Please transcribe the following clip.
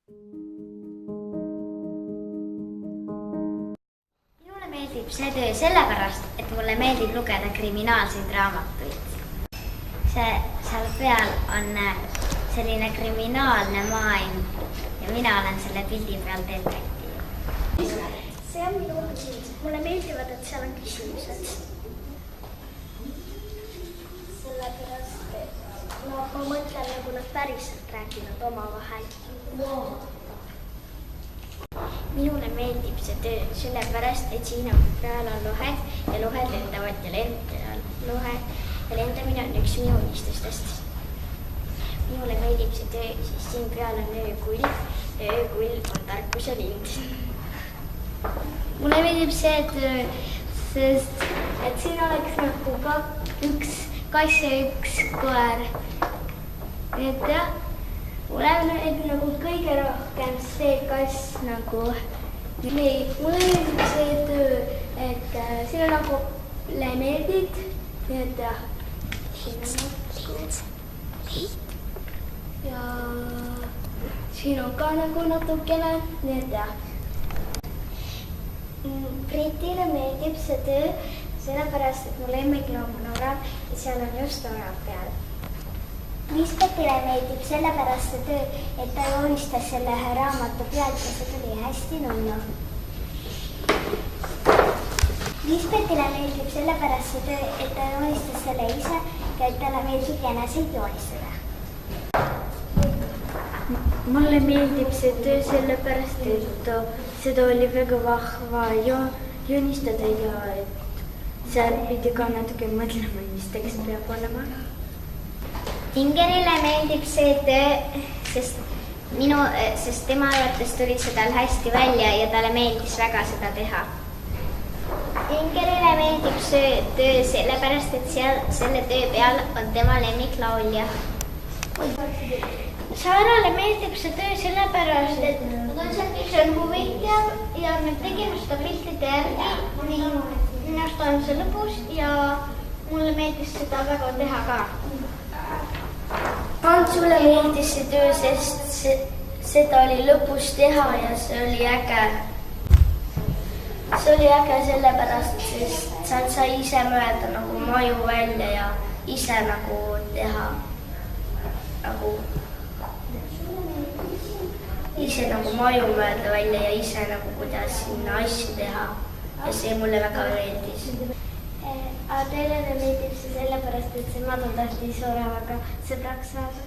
Minule meeldib see töö sellepärast, et mulle meeldib lugeda kriminaalseid raamatuid. Seal peal on selline kriminaalne maailm ja mina olen selle pildi peal detektiiv. See on minu küsimus. Mulle meeldivad, et seal on küsimused. Sellepärast, et ma mõtlen, nagu nad päriselt räägivad omavahel. Minule meeldib see töö sellepärast, et siin peal on lohed ja lohed lendavad ja lohed ja lendamine on üks minu unistustest. Minule meeldib see töö, sest siin peal on öökull ja öökull on tarkus ja lind. Mulle meeldib see töö, sest et siin oleks nagu üks kass ja üks koer. Et jah, mulle meeldib nagu kõige rohkem see kass nagu. Mulle meeldib see töö, et siin on nagu lemeedid. Et jah, siin on nagu ja siin on ka nagu natukene. Et jah. Britile meeldib see töö sellepärast, et mu lemmikloom on orav ja seal on just orav peal. Lisbethile meeldib sellepärast see töö, et ta joonistas selle raamatu pealt ja see tuli hästi nunnu. Lisbethile meeldib sellepärast see töö, et ta joonistas selle ise ja et talle meeldib jäneseid joonistada. Mulle meeldib see töö sellepärast, et seda oli väga vahva joonistada ja et seal pidi ka natuke mõtlema, mis tekst peab olema. Ingerile meeldib see töö, sest tema arvates tuli see tal hästi välja ja talle meeldis väga seda teha. Ingerile meeldib see töö sellepärast, et selle töö peal on tema lemmiklaulja. Saarale meeldib see töö sellepärast, et see on huvitav ja me tegime seda piltide järgi. Minu arust on see lõbus ja mulle meeldis seda väga teha ka. Hansule meeldis see töö, sest seda oli lõbus teha ja see oli äge. See oli äge sellepärast, sest sa sai ise mõelda nagu maju välja ja ise nagu teha ise nagu maju mõelda välja ja ise nagu kuidas sinna asju teha ja see mulle väga meeldis. Adelele meeldib see sellepärast, et see madu tahtis oravaga sõbraks saada.